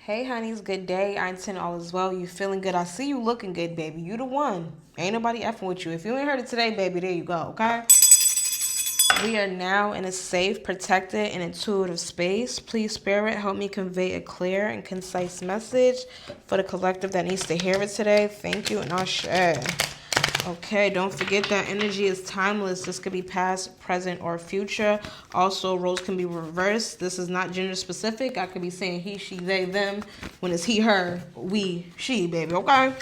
Hey, honeys, good day. I intend all is well. You feeling good? I see you looking good, baby. You the one. Ain't nobody effing with you. If you ain't heard it today, baby, there you go, okay? We are now in a safe, protected, and intuitive space. Please, Spirit, help me convey a clear and concise message for the collective that needs to hear it today. Thank you, and I'll share. Okay, don't forget that energy is timeless. This could be past, present, or future. Also, roles can be reversed. This is not gender specific. I could be saying he, she, they, them when it's he, her, we, she, baby. Okay?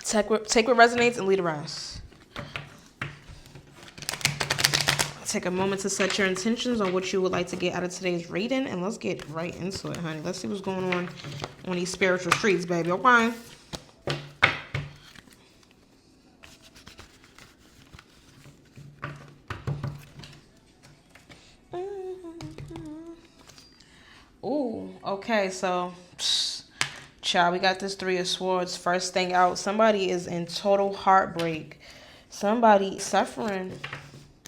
Take what resonates and lead the rest. Take a moment to set your intentions on what you would like to get out of today's reading, and let's get right into it, honey. Let's see what's going on these spiritual streets, baby. Okay? Ooh, okay, so, child, we got this Three of Swords. First thing out, somebody is in total heartbreak. Somebody suffering,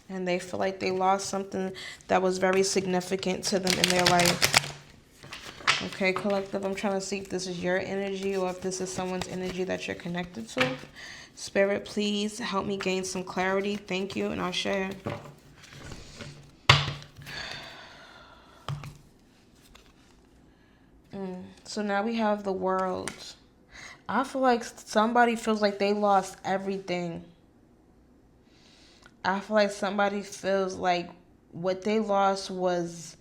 and they feel like they lost something that was very significant to them in their life. Okay, collective, I'm trying to see if this is your energy or if this is someone's energy that you're connected to. Spirit, please help me gain some clarity. Thank you, and I'll share. So now we have the World. I feel like somebody feels like they lost everything. I feel like somebody feels like what they lost was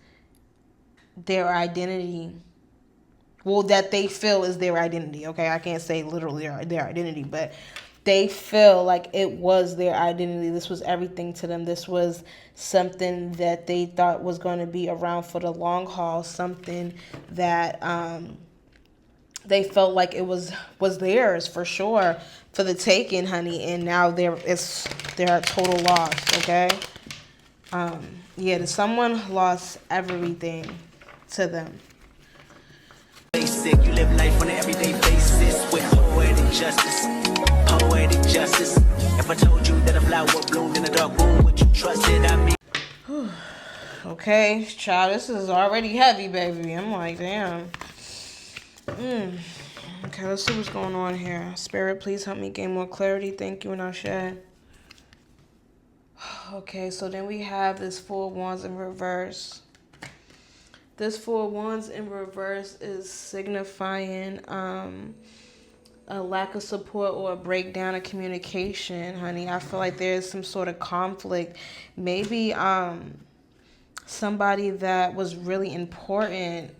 their identity. Well, that they feel is their identity, okay? I can't say literally their identity, but they feel like it was their identity. This was everything to them. This was something that they thought was going to be around for the long haul, something that they felt like it was theirs for sure, for the taking, honey, and now they're at total loss, okay? Yeah, someone lost everything to them. Basic, you live life on an everyday basis with poetic justice. Poetic justice. If I told you that a flower bloomed in a dark room, would you trust it? I mean, okay, child, this is already heavy, baby. I'm like, damn. Okay, let's see what's going on here. Spirit, please help me gain more clarity. Thank you, and I'll share. Okay, so then we have this Four of Wands in reverse. This Four of Wands in reverse is signifying a lack of support or a breakdown of communication, honey. I feel like there's some sort of conflict. Maybe somebody that was really important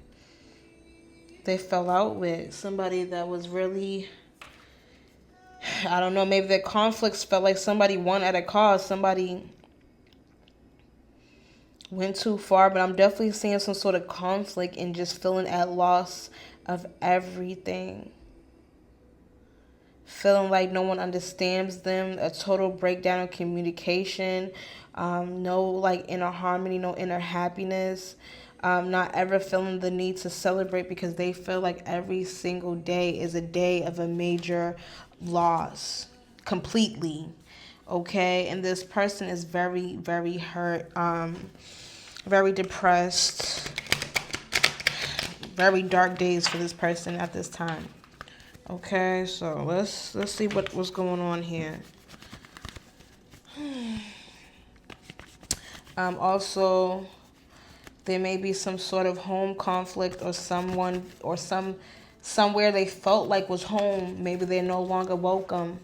they fell out with. Somebody that was really, I don't know, maybe the conflicts felt like somebody won at a cause. Somebody went too far, but I'm definitely seeing some sort of conflict and just feeling at loss of everything. Feeling like no one understands them, a total breakdown of communication, no like inner harmony, no inner happiness, not ever feeling the need to celebrate because they feel like every single day is a day of a major loss, completely. Okay, and this person is very, very hurt, very depressed, very dark days for this person at this time. Okay, so let's see what's going on here. Also, there may be some sort of home conflict or someone or somewhere they felt like was home. Maybe they're no longer welcome.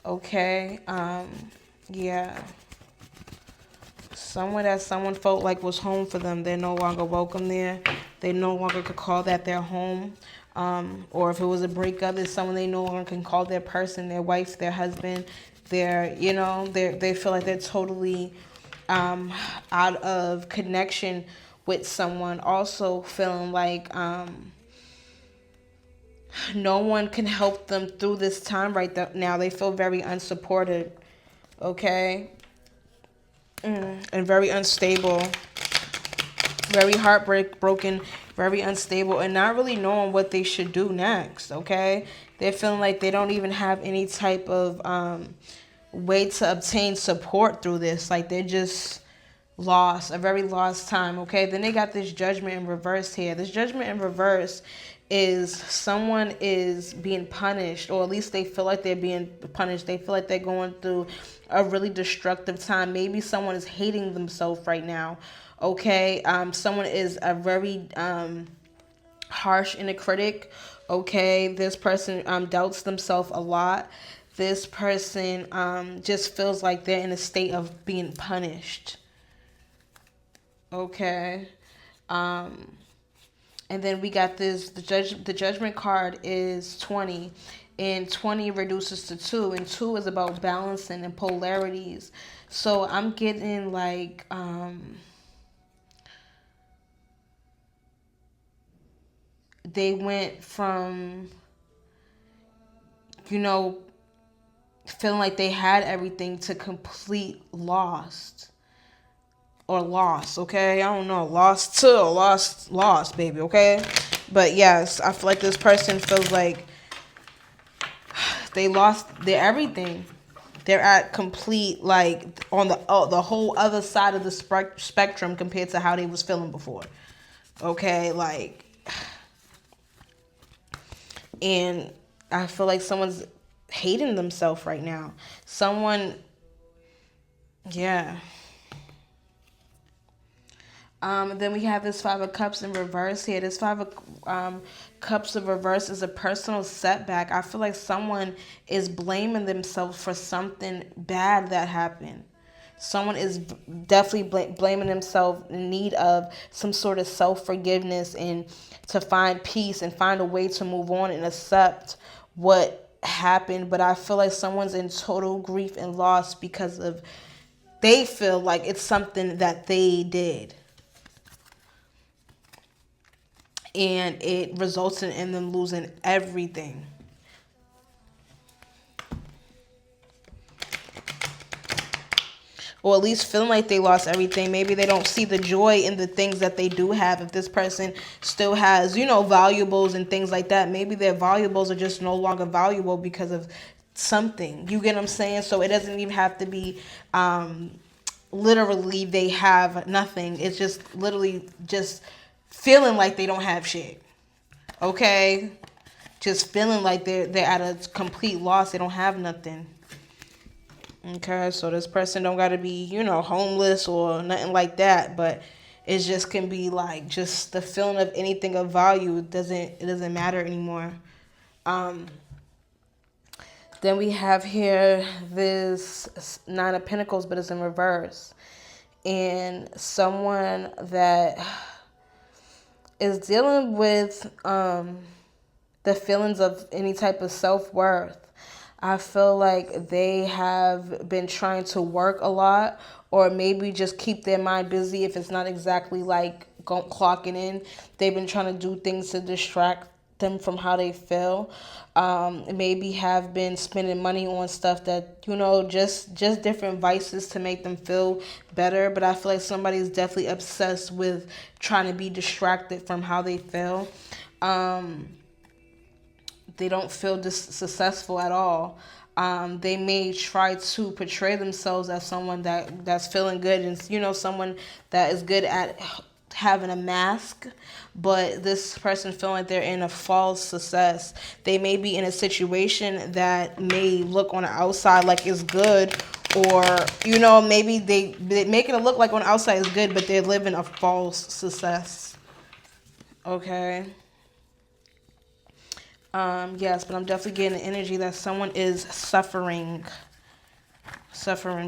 Okay, yeah. Somewhere that someone felt like was home for them, they're no longer welcome there. They no longer could call that their home. Or if it was a breakup, it's someone they no longer can call their person, their wife, their husband. They feel like they're totally out of connection with someone. Also feeling like no one can help them through this time right now. They feel very unsupported, okay? And very unstable, very heartbroken, very unstable, and not really knowing what they should do next, okay? They're feeling like they don't even have any type of way to obtain support through this. Like they're just loss, a very lost time. Okay, then they got this Judgment in reverse here. This Judgment in reverse is someone is being punished, or at least they feel like they're being punished. They feel like they're going through a really destructive time. Maybe someone is hating themselves right now. Okay, someone is a very harsh inner critic. Okay, this person doubts themselves a lot. This person just feels like they're in a state of being punished. Okay. And then we got this, the judgment card is 20, and 20 reduces to 2, and 2 is about balancing and polarities. So I'm getting like they went from, you know, feeling like they had everything to complete lost. Or lost, okay? I don't know. Lost to or lost, baby, okay? But yes, I feel like this person feels like they lost their everything. They're at complete, like, on the whole other side of the spectrum compared to how they was feeling before. Okay? Like, and I feel like someone's hating themselves right now. Someone, yeah. Then we have this 5 of Cups in reverse here. This 5 of Cups in reverse is a personal setback. I feel like someone is blaming themselves for something bad that happened. Someone is definitely blaming themselves in need of some sort of self-forgiveness and to find peace and find a way to move on and accept what happened. But I feel like someone's in total grief and loss because of, they feel like it's something that they did. And it results in them losing everything. Or at least feeling like they lost everything. Maybe they don't see the joy in the things that they do have. If this person still has, you know, valuables and things like that, maybe their valuables are just no longer valuable because of something. You get what I'm saying? So it doesn't even have to be literally they have nothing. It's just literally just feeling like they don't have shit. Okay? Just feeling like they're at a complete loss. They don't have nothing. Okay, so this person don't gotta be, you know, homeless or nothing like that, but it just can be like just the feeling of anything of value. It doesn't matter anymore. Then we have here this 9 of Pentacles, but it's in reverse. And someone that is dealing with the feelings of any type of self-worth. I feel like they have been trying to work a lot, or maybe just keep their mind busy if it's not exactly like clocking in. They've been trying to do things to distract them from how they feel. Maybe have been spending money on stuff that, you know, just different vices to make them feel better. But I feel like somebody's definitely obsessed with trying to be distracted from how they feel. They don't feel successful at all. They may try to portray themselves as someone that's feeling good and, you know, someone that is good at having a mask, but this person feeling like they're in a false success. They may be in a situation that may look on the outside like it's good, or, you know, maybe they making it look like on the outside is good, but they're living a false success. Okay. Yes, but I'm definitely getting the energy that someone is suffering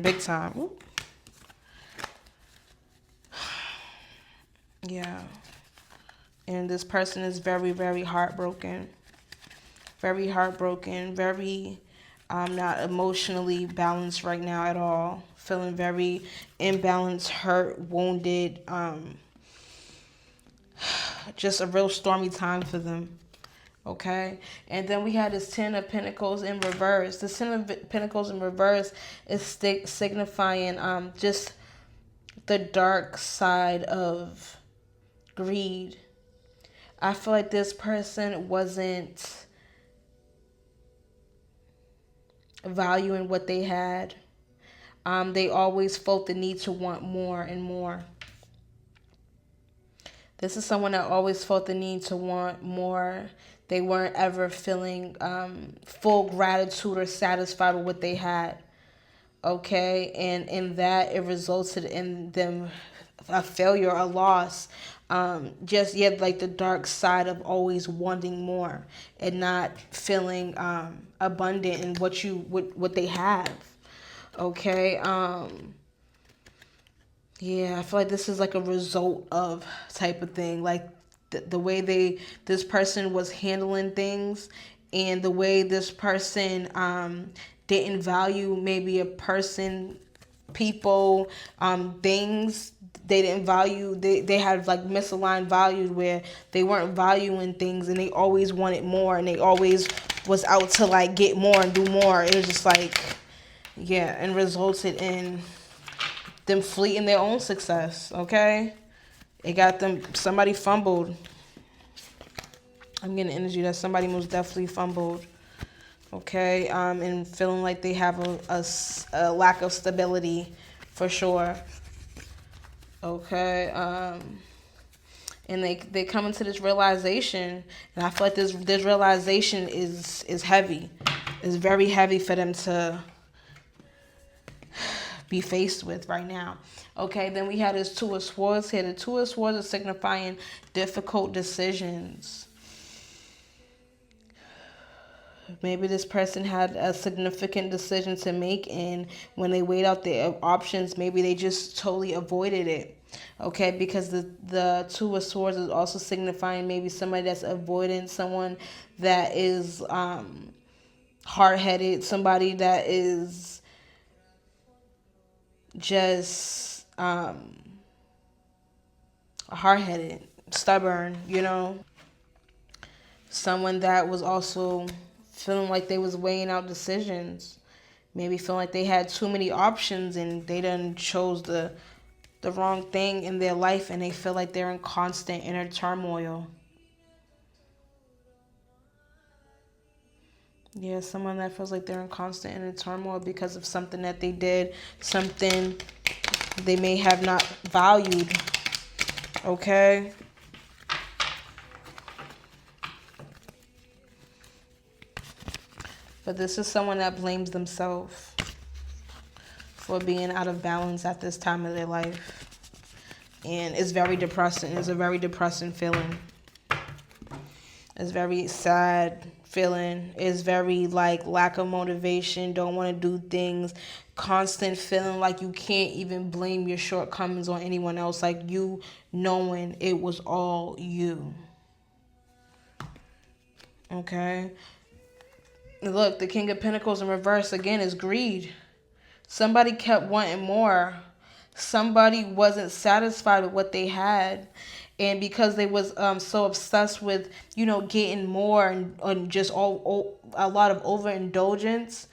big time. Ooh. Yeah. And this person is very, very heartbroken. Very heartbroken. Very not emotionally balanced right now at all. Feeling very imbalanced, hurt, wounded. Just a real stormy time for them. Okay, and then we had this 10 of Pentacles in reverse. The 10 of Pentacles in reverse is signifying just the dark side of greed. I feel like this person wasn't valuing what they had. They always felt the need to want more and more. This is someone that always felt the need to want more. They weren't ever feeling full gratitude or satisfied with what they had. Okay, and in that it resulted in them a failure, a loss. Just yet, like the dark side of always wanting more and not feeling abundant in what they have. Okay. Yeah, I feel like this is like a result of type of thing. Like the way this person was handling things, and the way this person didn't value maybe a person, people, things. They didn't value. They had like misaligned values where they weren't valuing things, and they always wanted more, and they always was out to like get more and do more. It was just like, yeah, and resulted in them fleeting their own success. Okay, it got them. Somebody fumbled. I'm getting energy that somebody most definitely fumbled. Okay, and feeling like they have a lack of stability, for sure. Okay, and they come into this realization, and I feel like this realization is heavy. It's very heavy for them to be faced with right now. Okay, then we had this Two of Swords here. The Two of Swords is signifying difficult decisions. Maybe this person had a significant decision to make, and when they weighed out their options, maybe they just totally avoided it. Okay, because the Two of Swords is also signifying maybe somebody that's avoiding, someone that is hard-headed, somebody that is just hard-headed, stubborn, someone that was also feeling like they was weighing out decisions, maybe feeling like they had too many options and they done chose the wrong thing in their life, and they feel like they're in constant inner turmoil. Yeah, someone that feels like they're in constant inner turmoil because of something that they did, something they may have not valued. Okay? But this is someone that blames themselves for being out of balance at this time of their life. And it's very depressing. It's a very depressing feeling. It's very sad feeling. It's very like lack of motivation, don't want to do things, constant feeling like you can't even blame your shortcomings on anyone else, like you knowing it was all you. Okay? Look, the King of Pentacles in reverse again is greed. Somebody kept wanting more. Somebody wasn't satisfied with what they had. And because they was so obsessed with, getting more and just a lot of overindulgence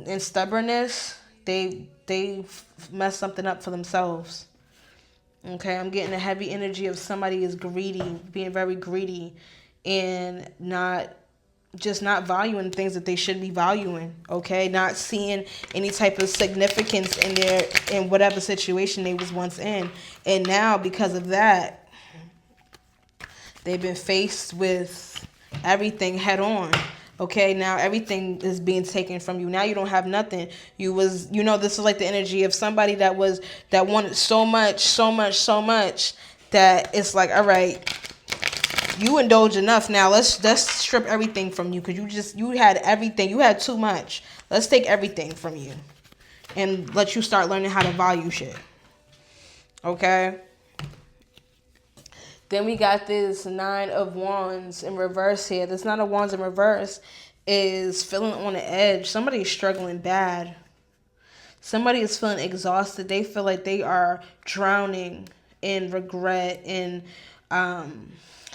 and stubbornness, they messed something up for themselves. Okay, I'm getting a heavy energy of somebody is greedy, being very greedy, and not valuing things that they should be valuing. Okay, not seeing any type of significance in whatever situation they was once in, and now because of that, they've been faced with everything head on. Okay, now everything is being taken from you. Now you don't have nothing. This is like the energy of somebody that wanted so much that it's like, all right, you indulge enough. Now let's strip everything from you, because you had everything. You had too much. Let's take everything from you and let you start learning how to value shit. Okay? Then we got this Nine of Wands in reverse here. This Nine of Wands in reverse is feeling on the edge. Somebody is struggling bad. Somebody is feeling exhausted. They feel like they are drowning in regret and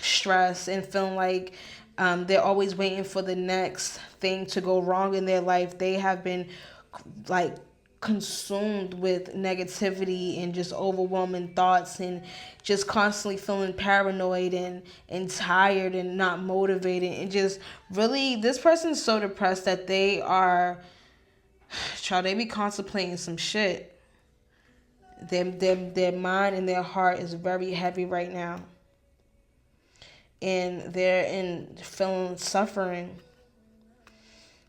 stress, and feeling like they're always waiting for the next thing to go wrong in their life. They have been like consumed with negativity and just overwhelming thoughts, and just constantly feeling paranoid and tired and not motivated, and just really, this person is so depressed that they are child, they be contemplating some shit. Their mind and their heart is very heavy right now. And they're feeling suffering.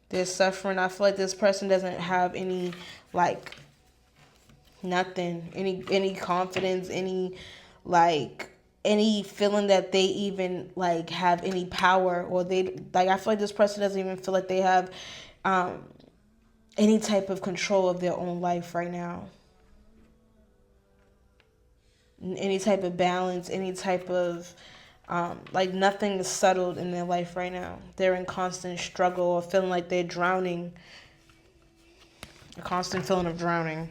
They're suffering. I feel like this person doesn't have any, like, nothing, any confidence, any feeling that they even like have any power, or they like. I feel like this person doesn't even feel like they have any type of control of their own life right now. Any type of balance, any type of like nothing is settled in their life right now. They're in constant struggle or feeling like they're drowning. A constant feeling of drowning.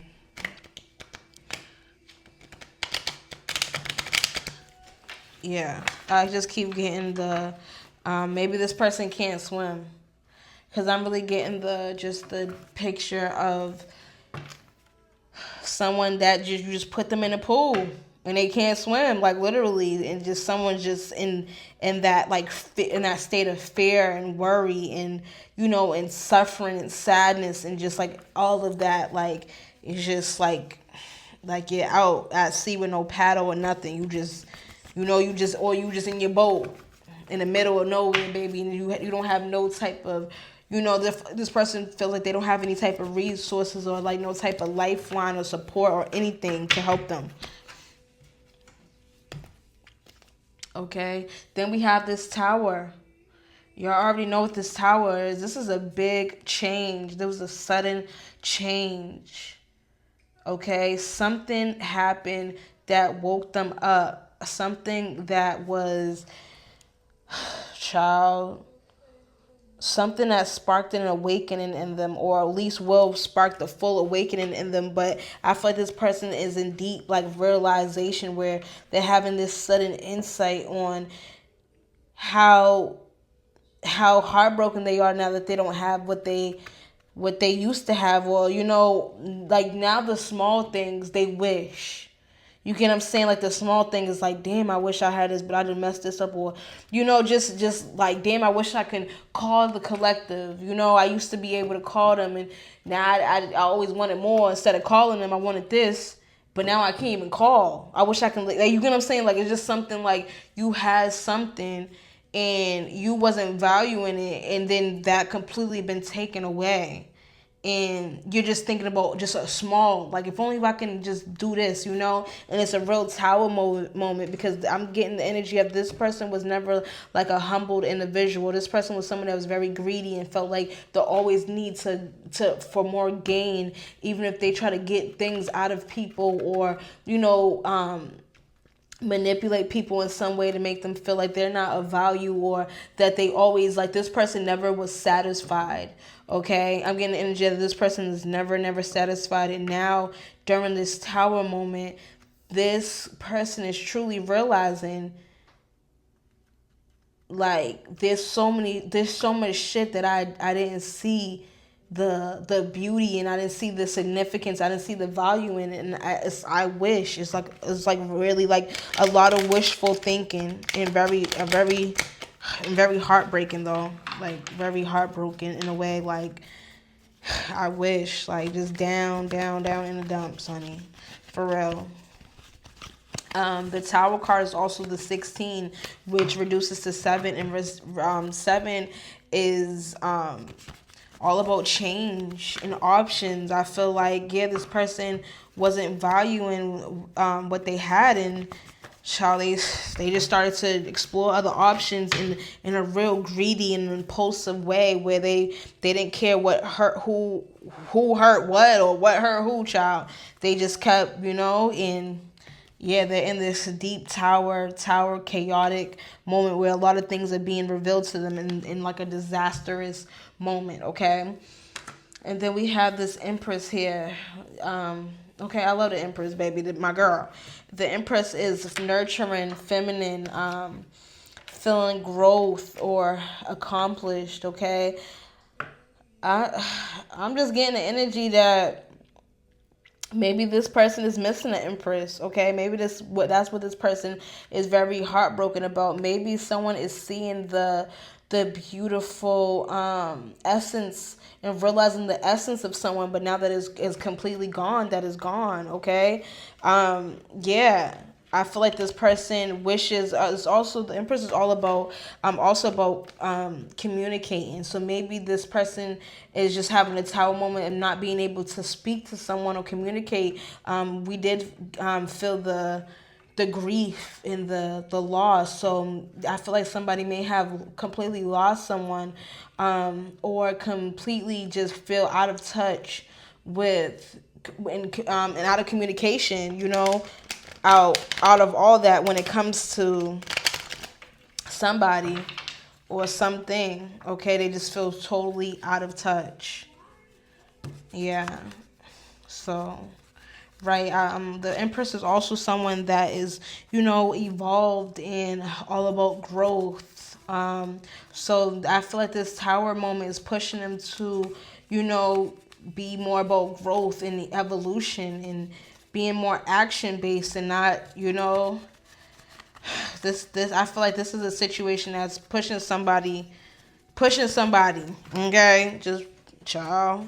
Yeah, I just keep getting the maybe this person can't swim, because I'm really getting the picture of someone that you just put them in a pool and they can't swim, like literally, and just someone just in that like in that state of fear and worry and and suffering and sadness and just like all of that, like it's just like you're out at sea with no paddle or nothing. You just you just in your boat in the middle of nowhere, baby, and you don't have no type of this person feels like they don't have any type of resources or like no type of lifeline or support or anything to help them. Okay, then we have this tower. You already know what this tower is. This is a big change. There was a sudden change. Okay, something happened that woke them up. Something that was, something that sparked an awakening in them, or at least will spark the full awakening in them. But I feel like this person is in deep like realization where they're having this sudden insight on how heartbroken they are now that they don't have what they used to have. Or like now the small things they wish. You get what I'm saying? Like the small thing is like, damn, I wish I had this, but I just messed this up. Or, just like, damn, I wish I could call the collective. I used to be able to call them, and now I always wanted more. Instead of calling them, I wanted this, but now I can't even call. I wish I can, like, you get what I'm saying? Like, it's just something like you had something and you wasn't valuing it, and then that completely been taken away. And you're just thinking about just a small, like, if only if I can just do this, and it's a real tower moment, because I'm getting the energy of this person was never like a humbled individual. This person was someone that was very greedy and felt like they always need to for more gain, even if they try to get things out of people or, manipulate people in some way to make them feel like they're not of value, or that they always, like, this person never was satisfied. Okay, I'm getting the energy that this person is never satisfied, and now during this tower moment, this person is truly realizing, like, there's so much shit that I didn't see the beauty, and I didn't see the significance, I didn't see the value in it, and I wish it's like really like a lot of wishful thinking, and very heartbreaking though, like very heartbroken in a way, like I wish, like just down in the dumps, honey, for real. The Tower card is also the 16, which reduces to 7, and 7 is all about change and options. I feel like, this person wasn't valuing what they had, and they just started to explore other options in a real greedy and impulsive way, where they didn't care what hurt who hurt what, or what hurt who, child. They just kept, and they're in this deep tower chaotic moment where a lot of things are being revealed to them in like a disastrous moment, okay? And then we have this Empress here. Okay, I love the Empress, baby, my girl. The Empress is nurturing, feminine, feeling growth or accomplished, okay? I'm just getting the energy that Maybe this person is missing an empress, okay? Maybe that's what this person is very heartbroken about. Maybe someone is seeing the beautiful essence and realizing the essence of someone, but now that is completely gone, that is gone, okay? Yeah. I feel like this person wishes. It's also the Empress is all about. Also about communicating. So maybe this person is just having a tower moment and not being able to speak to someone or communicate. We did feel the grief and the loss. So I feel like somebody may have completely lost someone, or completely just feel out of touch with and out of communication. Out of all that when it comes to somebody or something, okay, they just feel totally out of touch. Yeah. So, right, the Empress is also someone that is, evolved and all about growth. So I feel like this Tower moment is pushing them to, be more about growth and evolution and being more action based and not, this I feel like this is a situation that's pushing somebody, okay? Just child.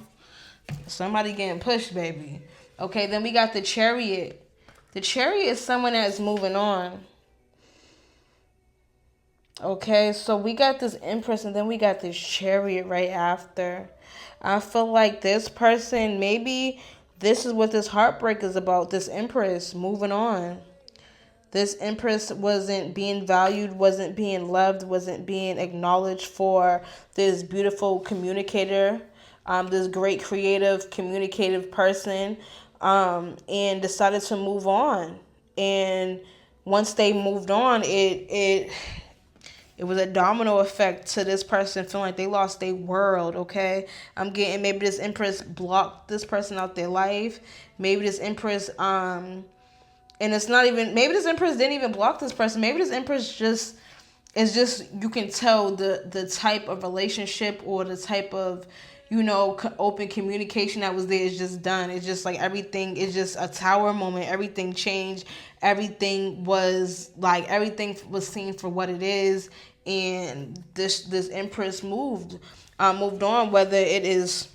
Somebody getting pushed, baby. Okay, then we got the Chariot. The Chariot is someone that's moving on. Okay, so we got this Empress and then we got this Chariot right after. I feel like this person, maybe this is what this heartbreak is about. This Empress moving on. This Empress wasn't being valued, wasn't being loved, wasn't being acknowledged for this beautiful communicator, this great creative, communicative person, and decided to move on. And once they moved on, it was a domino effect to this person feeling like they lost their world, okay? I'm getting maybe this Empress blocked this person out their life. Maybe this Empress, and it's not even, maybe this Empress didn't even block this person. Maybe this Empress you can tell the type of relationship or the type of, open communication that was there is just done. It's just like everything is just a tower moment. Everything changed. Everything was seen for what it is. And this Empress moved on, whether it is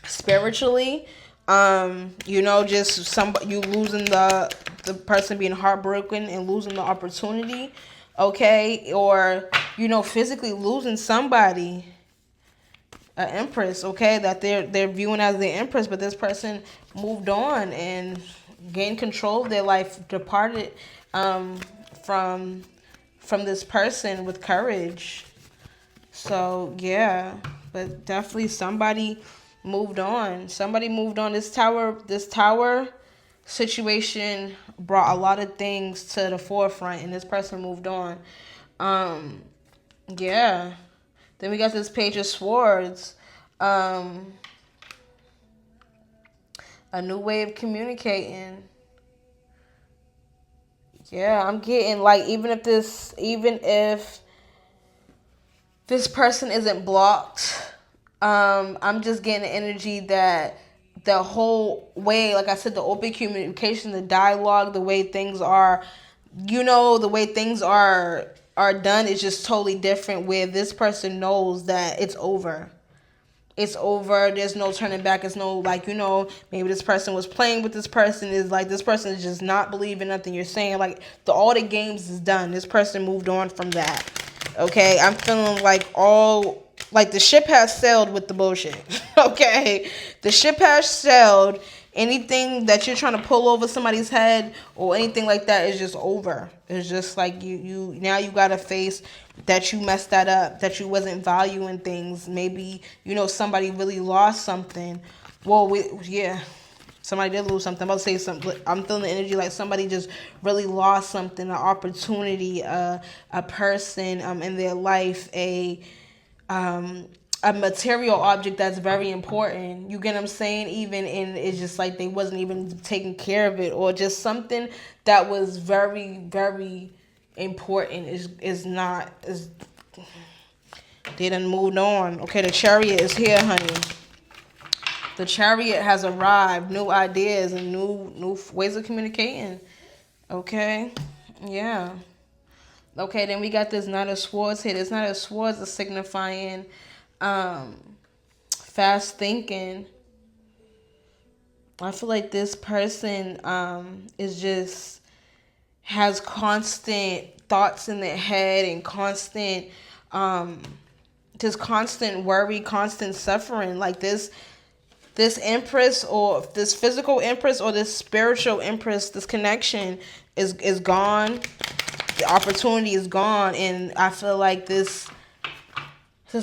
spiritually, just you losing the person being heartbroken and losing the opportunity, okay, or physically losing somebody, an Empress, okay, that they're viewing as the Empress, but this person moved on and gained control of their life, departed from this person with courage. So yeah, but definitely somebody moved on. This tower situation brought a lot of things to the forefront, and this person moved on. Yeah. Then we got this Page of Swords. A new way of communicating. Yeah, I'm getting even if this person isn't blocked, I'm just getting the energy that the whole way, like I said, the open communication, the dialogue, the way things are, the way things are done is just totally different, where this person knows that it's over. It's over. There's no turning back. It's no, maybe this person was playing with this person. Is like, this person is just not believing nothing you're saying. All the games is done. This person moved on from that. Okay, I'm feeling the ship has sailed with the bullshit. Okay, the ship has sailed. Anything that you're trying to pull over somebody's head or anything like that is just over. It's just like you now you gotta face that you messed that up, that you wasn't valuing things. Maybe somebody really lost something. Well, somebody did lose something. I'm about to say something. I'm feeling the energy like somebody just really lost something, an opportunity, a person in their life, a material object that's very important. You get what I'm saying? Even in, it's just like they wasn't even taking care of it, or just something that was very, very important they done moved on. Okay, the Chariot is here, honey. The Chariot has arrived, new ideas and new ways of communicating. Okay, yeah. Okay, then we got this Knight of Swords here. This Knight of Swords is signifying fast thinking. I feel like this person is just has constant thoughts in their head and constant just constant worry, constant suffering. Like this empress, or this physical empress, or this spiritual empress, this connection is gone. The opportunity is gone, and I feel like this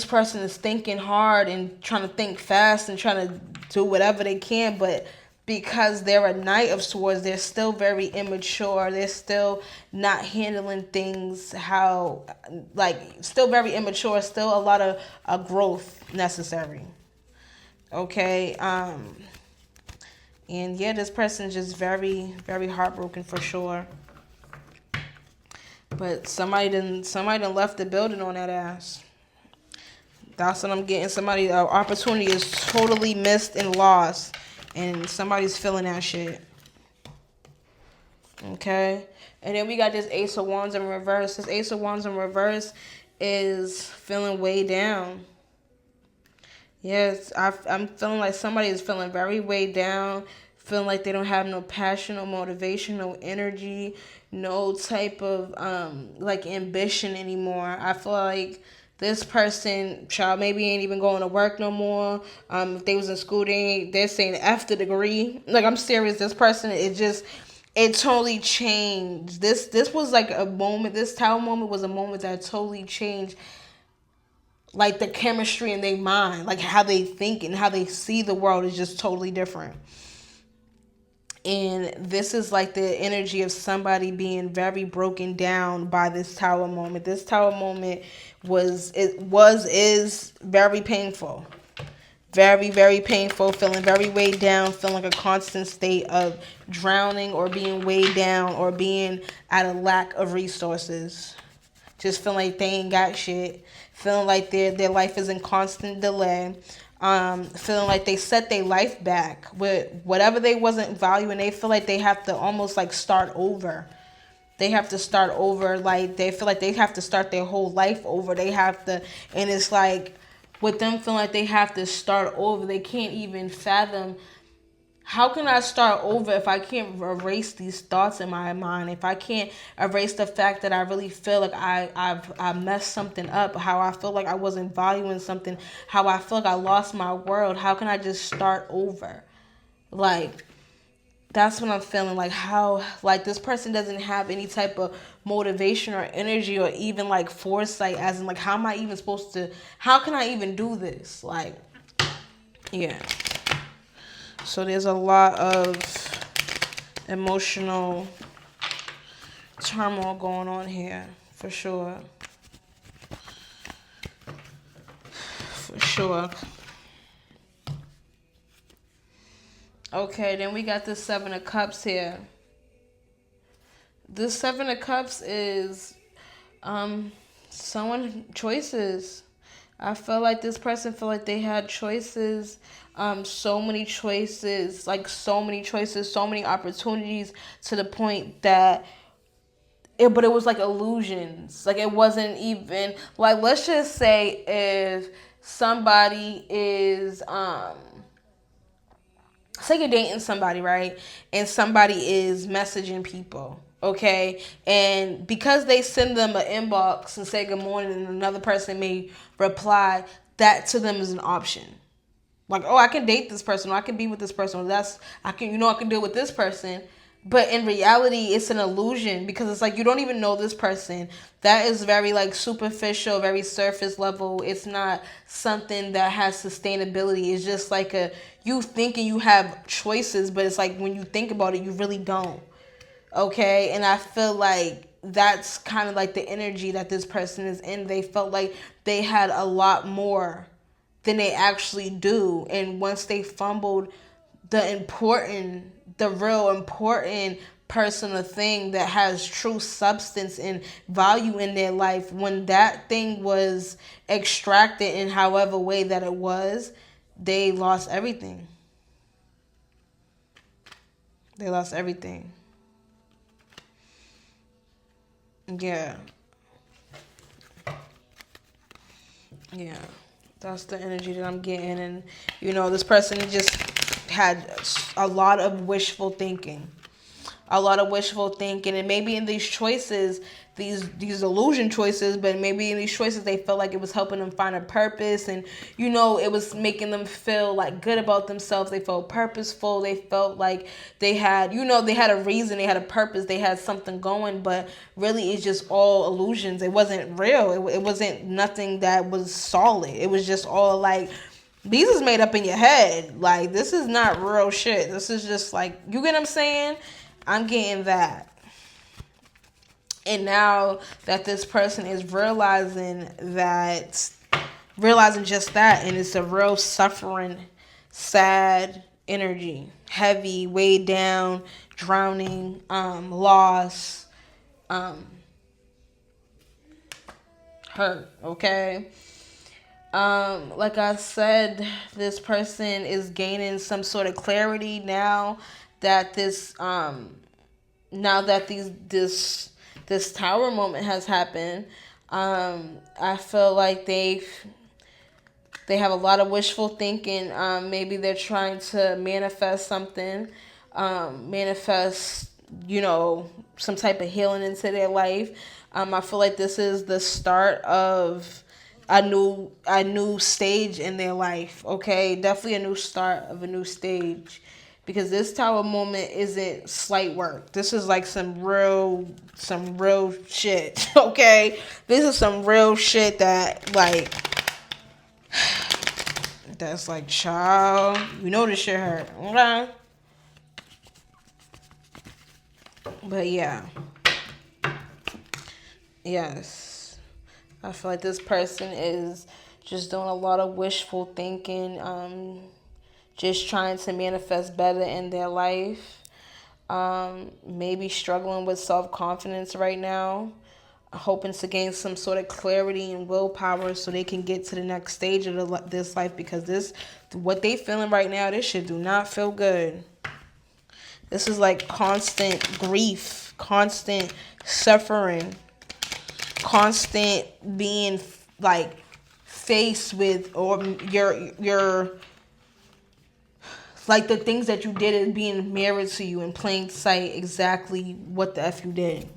person is thinking hard and trying to think fast and trying to do whatever they can, but because they're a Knight of Swords, they're still very immature. They're still not handling things how, like, still very immature. Still a lot of growth necessary. Okay, and yeah, this person's just very, very heartbroken for sure. But somebody done left the building on that ass. That's what I'm getting. Somebody, opportunity is totally missed and lost, and somebody's feeling that shit. Okay, and then we got this Ace of Wands in reverse. This Ace of Wands in reverse is feeling way down. Yes, I'm feeling like somebody is feeling very weighed down, feeling like they don't have no passion, no motivation, no energy, no type of like ambition anymore. I feel like this person, child, maybe ain't even going to work no more. If they was in school, they're saying F the degree. Like, I'm serious. This person, it totally changed. This was like a moment. This Tower moment was a moment that totally changed, like, the chemistry in their mind, like how they think and how they see the world is just totally different. And this is like the energy of somebody being very broken down by this Tower moment. This Tower moment is very painful. Very, very painful, feeling very weighed down, feeling like a constant state of drowning or being weighed down or being at a lack of resources. Just feeling like they ain't got shit. Feeling like their life is in constant delay. Feeling like they set their life back with whatever they wasn't valuing. They feel like they have to almost like start over. They have to start over. Like, they feel like they have to start their whole life over. They have to, and it's like, with them feeling like they have to start over, they can't even fathom, how can I start over if I can't erase these thoughts in my mind? If I can't erase the fact that I really feel like I messed something up, how I feel like I wasn't valuing something, how I feel like I lost my world, how can I just start over? Like, that's what I'm feeling. Like, how, like, this person doesn't have any type of motivation or energy or even like foresight, as in like, how am I even supposed to, how can I even do this? Like, yeah. So there's a lot of emotional turmoil going on here, for sure. For sure. Okay, then we got the Seven of Cups here. The Seven of Cups is someone choices. I feel like this person feel like they had choices, so many choices, like so many choices, so many opportunities, to the point that but it was like illusions. Like, it wasn't even, like, let's just say if somebody is say you're dating somebody, right? And somebody is messaging people, okay? And because they send them an inbox and say good morning, and another person may reply, that to them is an option. Like, oh, I can date this person, or I can be with this person, or I can deal with this person. But in reality, it's an illusion, because it's like, you don't even know this person. That is very like superficial, very surface level. It's not something that has sustainability. It's just like you thinking you have choices, but it's like, when you think about it, you really don't. Okay, and I feel like that's kind of like the energy that this person is in. They felt like they had a lot more than they actually do, and once they fumbled the real important person or thing that has true substance and value in their life, when that thing was extracted in however way that it was, they lost everything. They lost everything. Yeah. Yeah. That's the energy that I'm getting. And, this person just had a lot of wishful thinking. A lot of wishful thinking. And maybe in these choices, these illusion choices, but maybe in these choices they felt like it was helping them find a purpose, and it was making them feel like good about themselves. They felt purposeful. They felt like they had they had a reason, they had a purpose, they had something going. But really it's just all illusions. It wasn't real. It wasn't nothing that was solid. It was just all like, these is made up in your head. Like, this is not real shit. This is just like, you get what I'm saying? I'm getting that. And now that this person is realizing just that, and it's a real suffering, sad energy, heavy, weighed down, drowning, loss, hurt, okay? Like I said, this person is gaining some sort of clarity now that this tower moment has happened. I feel like they have a lot of wishful thinking. Maybe they're trying to manifest something, manifest, some type of healing into their life. I feel like this is the start of a new stage in their life. Okay, definitely a new start of a new stage. Because this tower moment isn't slight work. This is like some real shit, okay? This is some real shit that, like, that's like, child, this shit hurt, okay? But yeah. Yes. I feel like this person is just doing a lot of wishful thinking, just trying to manifest better in their life. Maybe struggling with self-confidence right now, hoping to gain some sort of clarity and willpower so they can get to the next stage of this life, because what they feeling right now, this shit do not feel good. This is like constant grief, constant suffering, constant being like faced with, or your like the things that you did is being mirrored to you in plain sight, exactly what the F you did,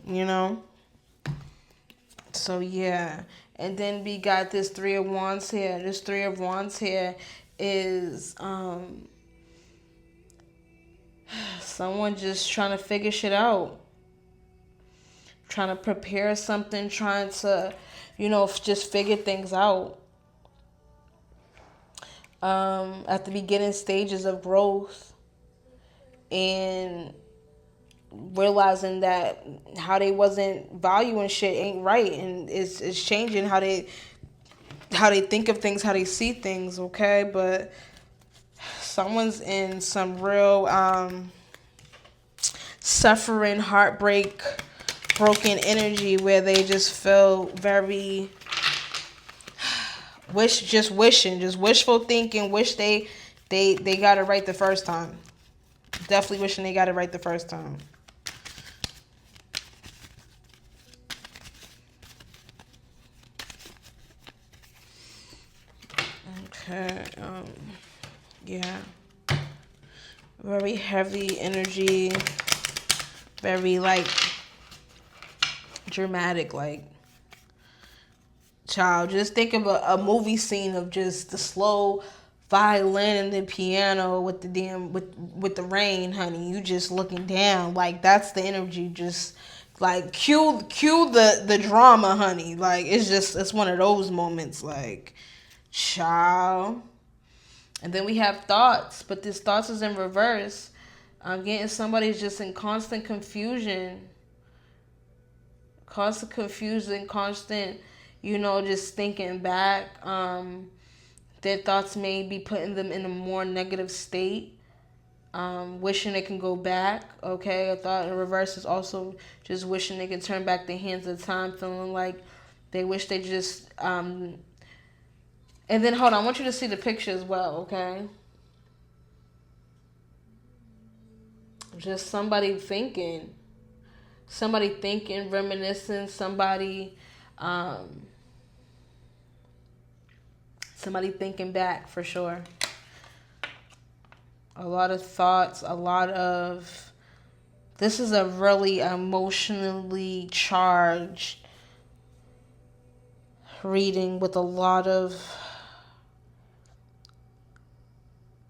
So yeah. And then we got this Three of Wands here. This Three of Wands here is someone just trying to figure shit out. Trying to prepare something, trying to, just figure things out. At the beginning stages of growth, and realizing that how they wasn't valuing shit ain't right, and it's changing how they think of things, how they see things, okay? But someone's in some real suffering, heartbreak, broken energy where they just feel very wishful thinking, wish they got it right the first time. Definitely wishing they got it right the first time. Okay, yeah. Very heavy energy, very like dramatic, like, child, just think of a movie scene of just the slow violin and the piano with the damn with the rain, honey. You just looking down, like, that's the energy. Just like cue the drama, honey. Like, it's one of those moments, like, child. And then we have thoughts, but this thoughts is in reverse. I'm getting somebody's just in constant confusion, constant, just thinking back. Their thoughts may be putting them in a more negative state, wishing they can go back, okay? A thought in reverse is also just wishing they can turn back the hands of time, feeling like they wish they just, and then, hold on, I want you to see the picture as well, okay? Just somebody thinking, reminiscing, somebody thinking back for sure. A lot of thoughts, this is a really emotionally charged reading with a lot of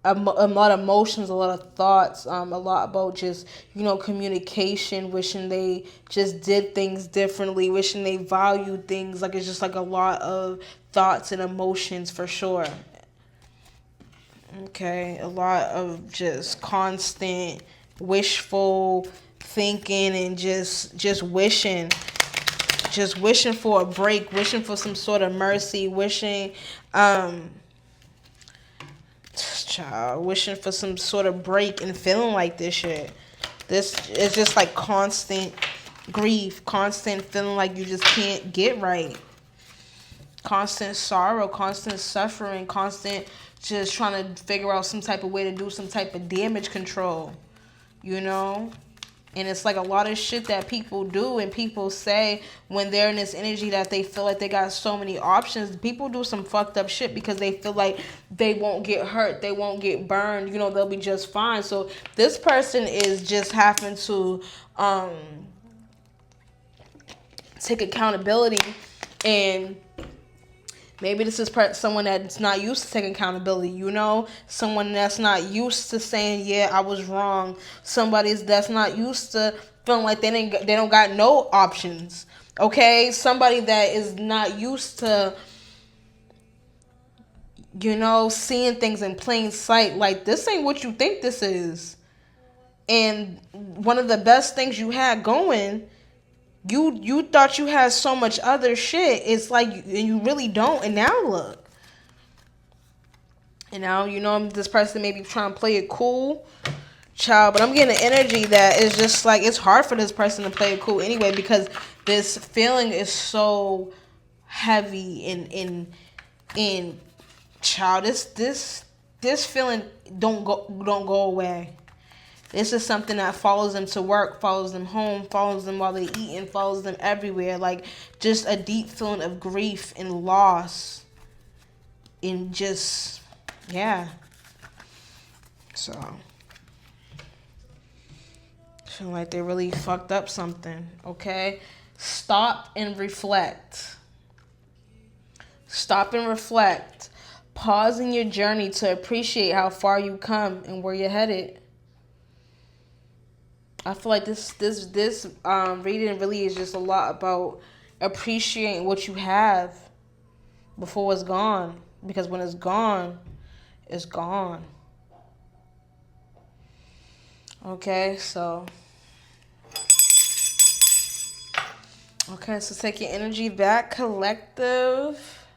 emotions, a lot of thoughts, a lot about just, communication, wishing they just did things differently, wishing they valued things. Like, it's just like a lot of thoughts and emotions for sure. Okay, a lot of just constant wishful thinking and just wishing for a break, wishing for some sort of mercy, wishing for some sort of break and feeling like this shit. This is just like constant grief, constant feeling like you just can't get right. Constant sorrow, constant suffering, constant just trying to figure out some type of way to do some type of damage control, And it's like a lot of shit that people do and people say when they're in this energy that they feel like they got so many options. People do some fucked up shit because they feel like they won't get hurt, they won't get burned, they'll be just fine. So this person is just having to take accountability, and maybe this is someone that's not used to taking accountability, Someone that's not used to saying, yeah, I was wrong. Somebody that's not used to feeling like they don't got no options, okay? Somebody that is not used to, seeing things in plain sight. Like, this ain't what you think this is. And one of the best things you had going, you thought you had so much other shit. It's like, and you really don't. And now look. And now, this person may be trying to play it cool, child. But I'm getting an energy that is just like, it's hard for this person to play it cool anyway, because this feeling is so heavy in child. This feeling don't go away. This is something that follows them to work, follows them home, follows them while they eat, and follows them everywhere. Like, just a deep feeling of grief and loss. And just, yeah. So, I feel like they really fucked up something, okay? Stop and reflect. Stop and reflect. Pause in your journey to appreciate how far you come and where you're headed. I feel like this reading really is just a lot about appreciating what you have before it's gone. Because when it's gone, it's gone. Okay, so take your energy back, collective.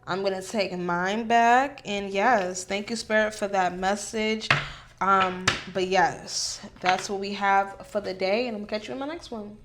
I'm going to take mine back. And yes, thank you, Spirit, for that message. But yes, that's what we have for the day, and I'm gonna catch you in my next one.